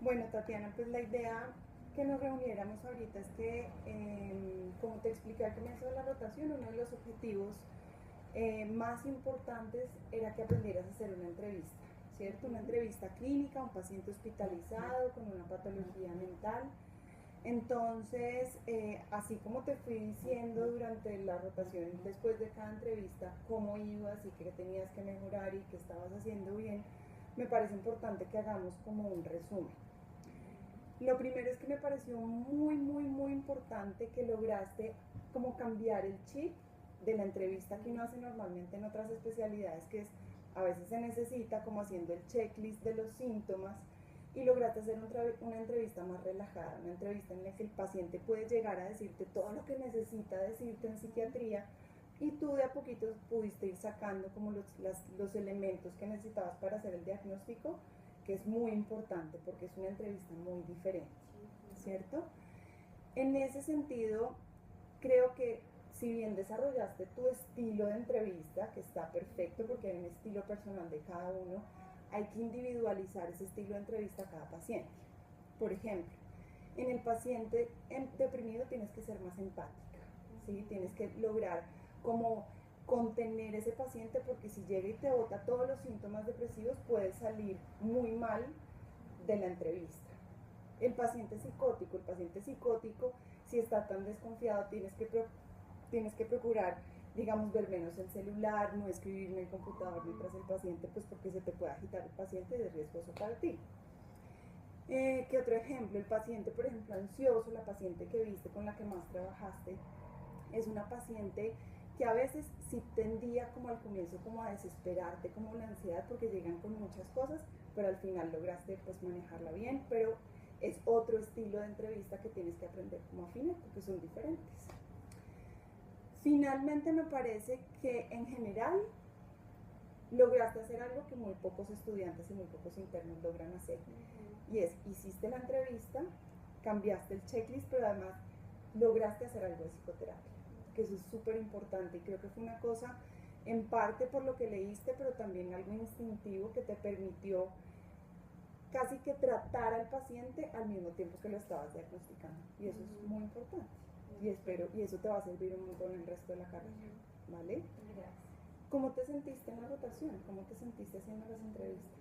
Bueno, Tatiana, pues la idea que nos reuniéramos ahorita es que, como te expliqué al comienzo de la rotación, uno de los objetivos más importantes era que aprendieras a hacer una entrevista, ¿cierto? Una entrevista clínica, un paciente hospitalizado con una patología mental. Entonces, así como te fui diciendo durante la rotación, después de cada entrevista, cómo ibas y qué tenías que mejorar y qué estabas haciendo bien, me parece importante que hagamos como un resumen. Lo primero es que me pareció muy importante que lograste como cambiar el chip de la entrevista que uno hace normalmente en otras especialidades, que es a veces se necesita como haciendo el checklist de los síntomas, y lograste hacer una entrevista más relajada, una entrevista en la que el paciente puede llegar a decirte todo lo que necesita decirte en psiquiatría, y tú de a poquito pudiste ir sacando como los elementos que necesitabas para hacer el diagnóstico, que es muy importante porque es una entrevista muy diferente, ¿cierto? En ese sentido, creo que si bien desarrollaste tu estilo de entrevista, que está perfecto porque hay un estilo personal de cada uno, hay que individualizar ese estilo de entrevista a cada paciente. Por ejemplo, en el paciente deprimido tienes que ser más empática, ¿sí? Tienes que lograr como contener ese paciente, porque si llega y te bota todos los síntomas depresivos puede salir muy mal de la entrevista. El paciente psicótico, si está tan desconfiado, tienes que procurar, digamos, ver menos el celular, no escribir en el computador mientras el paciente, pues porque se te puede agitar el paciente y es riesgoso para ti. ¿Qué otro ejemplo? El paciente, por ejemplo, ansioso, la paciente que viste con la que más trabajaste, es una paciente que a veces sí tendía como al comienzo como a desesperarte, como la ansiedad, porque llegan con muchas cosas, pero al final lograste pues manejarla bien, pero es otro estilo de entrevista que tienes que aprender como a afinar, porque son diferentes. Finalmente me parece que en general lograste hacer algo que muy pocos estudiantes y muy pocos internos logran hacer, y es, hiciste la entrevista, cambiaste el checklist, pero además lograste hacer algo de psicoterapia, que eso es súper importante, y creo que fue una cosa en parte por lo que leíste, pero también algo instintivo que te permitió casi que tratar al paciente al mismo tiempo que lo estabas diagnosticando, y eso es muy importante, y eso te va a servir un montón el resto de la carrera, ¿vale? Gracias. ¿Cómo te sentiste en la rotación? ¿Cómo te sentiste haciendo las entrevistas?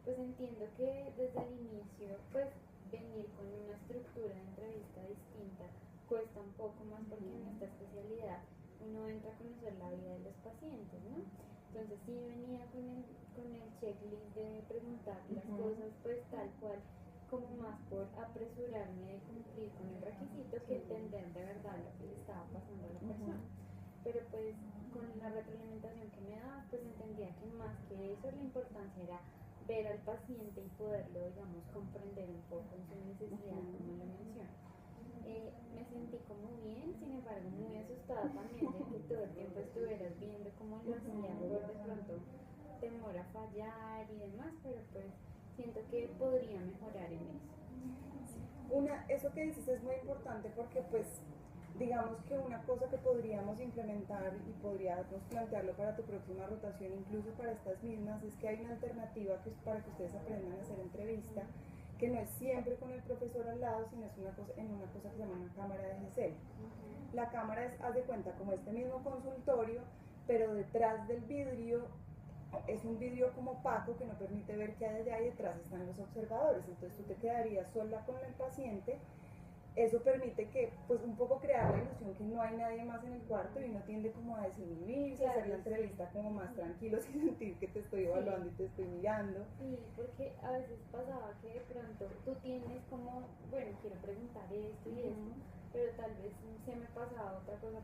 Pues entiendo que desde el inicio, pues venir con una estructura de entrevista distinta cuesta un poco más porque en esta especialidad uno entra a conocer la vida de los pacientes, ¿no? Entonces sí venía con el checklist de preguntar las cosas pues tal cual, como más por apresurarme de cumplir con el requisito que entender de verdad lo que le estaba pasando a la persona. Pero pues con la retroalimentación que me daba, pues entendía que más que eso la importancia era ver al paciente y poderlo, digamos, comprender un poco en su necesidad, como lo menciona. Me sentí como bien, sin embargo muy asustada también de que todo el tiempo estuvieras viendo cómo lo hacía por de pronto temor a fallar y demás, pero pues siento que podría mejorar en eso. Eso que dices es muy importante porque pues digamos que una cosa que podríamos implementar y podríamos plantearlo para tu próxima rotación, incluso para estas mismas, es que hay una alternativa que es para que ustedes aprendan a hacer entrevista, que no es siempre con el profesor al lado, sino es en una cosa que se llama una cámara de GESEL. La cámara es, haz de cuenta, como este mismo consultorio, pero detrás del vidrio es un vidrio como opaco que no permite ver qué hay allá, y detrás están los observadores, entonces tú te quedarías sola con el paciente. Eso permite que pues un poco crear la ilusión que no hay nadie más en el cuarto, y uno tiende como a desinhibirse, a hacer la entrevista como más tranquilo sin sentir que te estoy evaluando y te estoy mirando. Sí, porque a veces pasaba que de pronto tú tienes como, bueno, quiero preguntar esto y esto, pero tal vez se me pasaba otra cosa